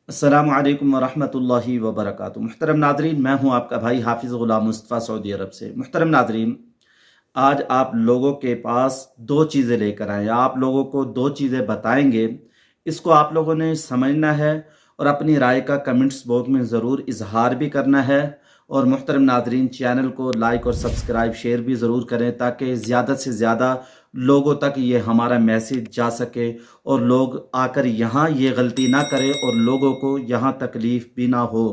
अस्सलामु अलैकुम वरहमतुल्लाहि वबरकातुहू। मुहतरम नादरीन, मैं हूं आपका भाई हाफिज़ ग़ुलाम मुस्तफ़ा सऊदी अरब से। मुहतरम नादरीन, आज आप लोगों के पास दो चीज़ें लेकर आए हैं। आप लोगों को दो चीज़ें बताएंगे, इसको आप लोगों ने समझना है और अपनी राय का कमेंट्स बॉक्स में ज़रूर इजहार भी करना है। और मुहतरम नादरीन, चैनल को लाइक और सब्सक्राइब शेयर भी ज़रूर करें ताकि ज़्यादा से ज़्यादा लोगों तक ये हमारा मैसेज जा सके और लोग आकर यहाँ ये गलती ना करें और लोगों को यहाँ तकलीफ़ भी ना हो।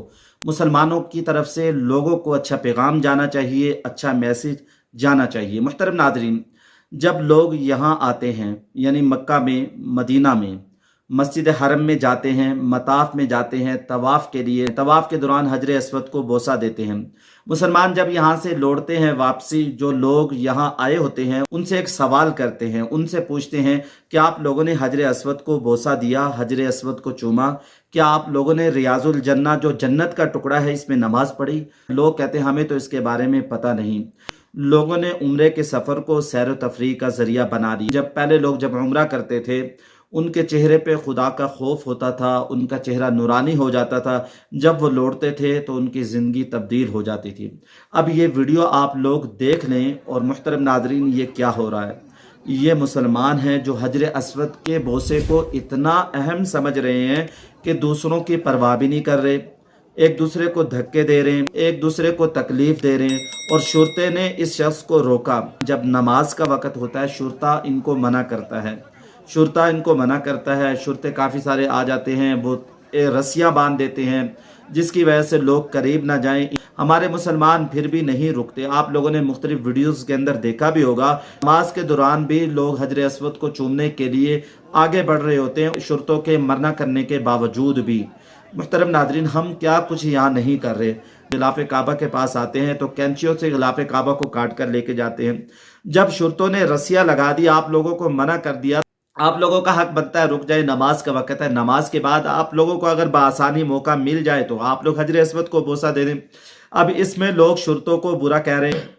मुसलमानों की तरफ से लोगों को अच्छा पैगाम जाना चाहिए, अच्छा मैसेज जाना चाहिए। मुहतरम नादरीन, जब लोग यहाँ आते हैं यानी मक्का में, मदीना में, मस्जिद हरम में जाते हैं, मताफ में जाते हैं तवाफ़ के लिए, तवाफ़ के दौरान हजर अस्वद को बोसा देते हैं। मुसलमान जब यहाँ से लौटते हैं वापसी, जो लोग यहाँ आए होते हैं उनसे एक सवाल करते हैं, उनसे पूछते हैं कि आप लोगों ने हजर अस्वद को बोसा दिया, हजर अस्वद को चूमा, क्या आप लोगों ने रियाजुल जन्ना जो जन्नत का टुकड़ा है इसमें नमाज पढ़ी? लोग कहते हैं हमें तो इसके बारे में पता नहीं। लोगों ने उम्रे के सफ़र को सैर व तफरीह का ज़रिया बना दिया। जब पहले लोग जब उम्रा करते थे उनके चेहरे पे खुदा का खौफ होता था, उनका चेहरा नूरानी हो जाता था। जब वो लौटते थे तो उनकी ज़िंदगी तब्दील हो जाती थी। अब ये वीडियो आप लोग देख लें। और मुहतरम नादरीन, ये क्या हो रहा है? ये मुसलमान हैं जो हजर अस्वद के बोसे को इतना अहम समझ रहे हैं कि दूसरों की परवाह भी नहीं कर रहे, एक दूसरे को धक्के दे रहे हैं, एक दूसरे को तकलीफ दे रहे हैं। और शुरते ने इस शख्स को रोका। जब नमाज का वक़्त होता है शुरता इनको मना करता है, शुरता इनको मना करता है। शुरते काफ़ी सारे आ जाते हैं, वो रस्सियाँ बांध देते हैं जिसकी वजह से लोग करीब ना जाएं। हमारे मुसलमान फिर भी नहीं रुकते। आप लोगों ने मुख्तलिफ वीडियोज़ के अंदर देखा भी होगा, नमाज के दौरान भी लोग हजर अस्वद को चूमने के लिए आगे बढ़ रहे होते हैं, शुरतों के मना करने के बावजूद भी। मुहतरम नादरीन, हम क्या कुछ यहाँ नहीं कर रहे। गिलाफ काबा के पास आते हैं तो कैंचियों से गिलाफ काबा को काट कर लेके जाते हैं। जब शुरतों ने रस्सियाँ लगा दी, आप लोगों को मना कर दिया, आप लोगों का हक बनता है रुक जाए, नमाज का वक़्त है। नमाज के बाद आप लोगों को अगर बआसानी मौका मिल जाए तो आप लोग हजर अस्वद को बोसा दे दें। अब इसमें लोग शुरतों को बुरा कह रहे हैं,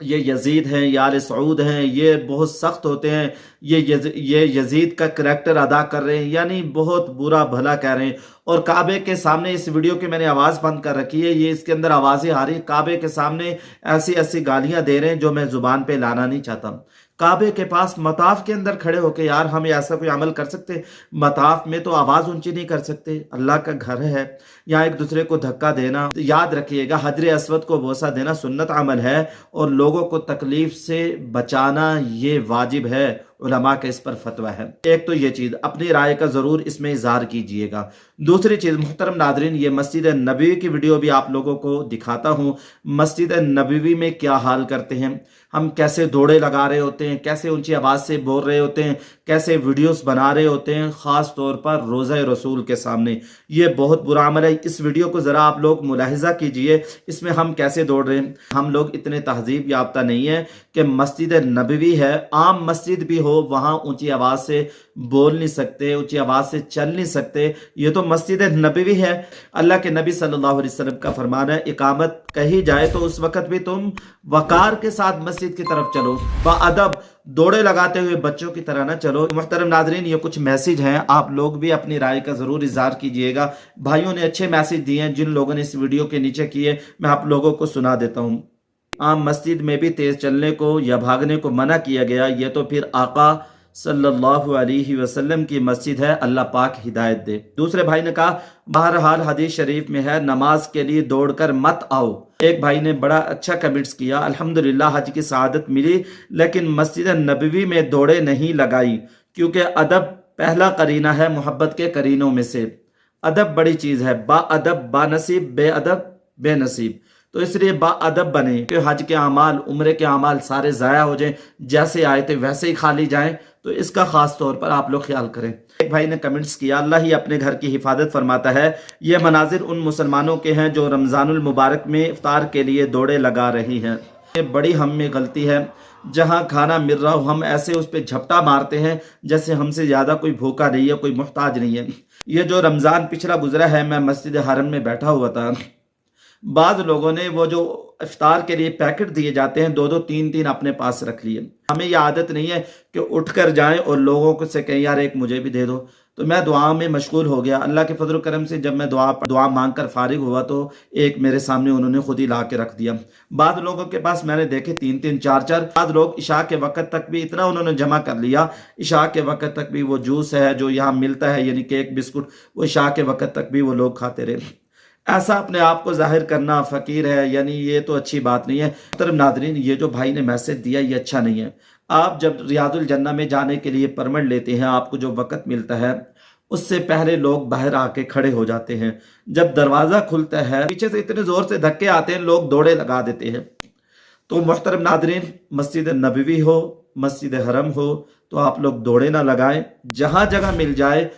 ये यजीद हैं, यार सऊद हैं, ये बहुत सख्त होते हैं, ये यजीद का करैक्टर अदा कर रहे हैं, यानी बहुत बुरा भला कह रहे हैं। और काबे के सामने, इस वीडियो की मैंने आवाज़ बंद कर रखी है, ये इसके अंदर आवाज़ें आ रही, काबे के सामने ऐसी ऐसी गालियां दे रहे हैं जो मैं ज़ुबान पे लाना नहीं चाहता। काबे के पास मताफ के अंदर खड़े होके, यार हम ऐसा कोई अमल कर सकते? मताफ में तो आवाज़ ऊंची नहीं कर सकते, अल्लाह का घर है, यहाँ एक दूसरे को धक्का देना। याद रखिएगा, हजर अस्वद को बोसा देना सुन्नत अमल है और लोगों को तकलीफ से बचाना ये वाजिब है। उलमा का इस पर फतवा है। एक तो ये चीज़, अपनी राय का ज़रूर इसमें इज़हार कीजिएगा। दूसरी चीज़, मुहतरम नादरीन, ये मस्जिद नबवी की वीडियो भी आप लोगों को दिखाता हूँ। मस्जिद नबवी में क्या हाल करते हैं, हम कैसे दौड़े लगा रहे होते हैं, कैसे ऊंची आवाज़ से बोल रहे होते हैं, कैसे वीडियोस बना रहे होते हैं, ख़ास तौर पर रोज़ा रसूल के सामने। ये बहुत बुरा अमल है। इस वीडियो को ज़रा आप लोग मुलाहिज़ा कीजिए, इसमें हम कैसे दौड़ रहे हैं। हम लोग इतने तहजीब याफ्ता नहीं है कि मस्जिद नबवी है, आम मस्जिद भी हो, वहाँ ऊंची आवाज़ से बोल नहीं सकते, ऊंची आवाज़ से चल नहीं सकते। ये तो मस्जिद नबवी है। अल्लाह के नबी सल्लल्लाहु अलैहि वसल्लम का फरमान है, इकामत कही जाए तो उस वक़्त भी तुम वक़ार के साथ मस्जिद की तरफ चलो, बाअदब, दौड़े लगाते हुए बच्चों की तरह ना चलो। मुहतरम नाज़रीन, ये कुछ मैसेज हैं, आप लोग भी अपनी राय का ज़रूर इज़हार कीजिएगा। भाइयों ने अच्छे मैसेज दिए हैं, जिन लोगों ने इस वीडियो के नीचे किए, मैं आप लोगों को सुना देता हूँ। आम मस्जिद में भी तेज़ चलने को या भागने को मना किया गया, ये तो फिर आका सल्लल्लाहु अलैहि वसल्लम की मस्जिद है, अल्लाह पाक हिदायत दे। दूसरे भाई ने कहा, बहरहाल हदीस शरीफ में है, नमाज के लिए दौड़कर मत आओ। एक भाई ने बड़ा अच्छा कमेंट्स किया, अल्हम्दुलिल्लाह हज की सआदत मिली, लेकिन मस्जिद नबवी में दौड़े नहीं लगाई, क्योंकि अदब पहला करीना है मोहब्बत के करीनों में से। अदब बड़ी चीज़ है, बाअदब बानसीब, बेअदब बेनसीब। तो इसलिए बाअदब बने कि हज के अमाल, उम्रे के अमाल सारे ज़ाया हो जाएं, जैसे आए थे वैसे ही खाली जाएं। तो इसका ख़ास तौर पर आप लोग ख्याल करें। एक भाई ने कमेंट्स किया, अल्लाह ही अपने घर की हिफाजत फरमाता है। ये मनाजिर उन मुसलमानों के हैं जो रमज़ानुल मुबारक में इफ्तार के लिए दौड़े लगा रही हैं। ये बड़ी हम में गलती है, जहाँ खाना मिल रहा हो हम ऐसे उस पर झपटा मारते हैं जैसे हमसे ज़्यादा कोई भूखा नहीं है, कोई मुहताज नहीं है। ये जो रमज़ान पिछला गुजरा है, मैं मस्जिद हरम में बैठा हुआ था, बाज़ लोगों ने वो जो इफ्तार के लिए पैकेट दिए जाते हैं, दो दो तीन तीन अपने पास रख लिए। हमें ये आदत नहीं है कि उठकर जाएं और लोगों को से कहें यार एक मुझे भी दे दो। تو میں دعا میں مشغول ہو گیا. اللہ کے فضل و کرم سے جب میں دعا مانگ کر فارغ ہوا تو ایک میرے سامنے انہوں نے خود ہی لا کے رکھ دیا. بعض لوگوں کے پاس میں نے دیکھے 3-3 4-4. بعض لوگ عشاء کے وقت تک بھی اتنا انہوں نے جمع کر لیا. عشاء کے وقت تک بھی وہ جوس ہے جو یہاں ملتا ہے یعنی کیک بسکٹ وہ عشاء کے وقت تک بھی وہ لوگ کھاتے رہے. ایسا اپنے آپ کو ظاہر کرنا فقیر ہے یعنی یہ تو اچھی بات نہیں ہے. محترم ناظرین یہ جو بھائی نے میسج دیا یہ اچھا نہیں ہے. آپ جب ریاض الجنہ میں جانے کے لیے پرمٹ لیتے ہیں آپ کو جو وقت ملتا ہے اس سے پہلے لوگ باہر آ کے کھڑے ہو جاتے ہیں. جب دروازہ کھلتا ہے پیچھے سے اتنے زور سے دھکے آتے ہیں لوگ دوڑے لگا دیتے ہیں. تو محترم ناظرین مسجد نبوی ہو مسجد حرم ہو تو آپ لوگ دوڑے نہ لگائیں. جہاں جگہ مل جائے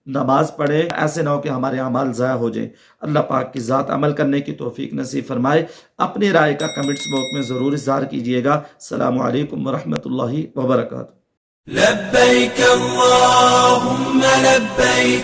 نماز پڑھیں. ایسے نہ ہو کہ ہمارے اعمال ضائع ہو جائیں. اللہ پاک کی ذات عمل کرنے کی توفیق نصیب فرمائے. اپنی رائے کا کمنٹس باکس میں ضرور اظہار کیجئے گا. السلام علیکم ورحمۃ اللہ وبرکاتہ. لبیک اللہم لبیک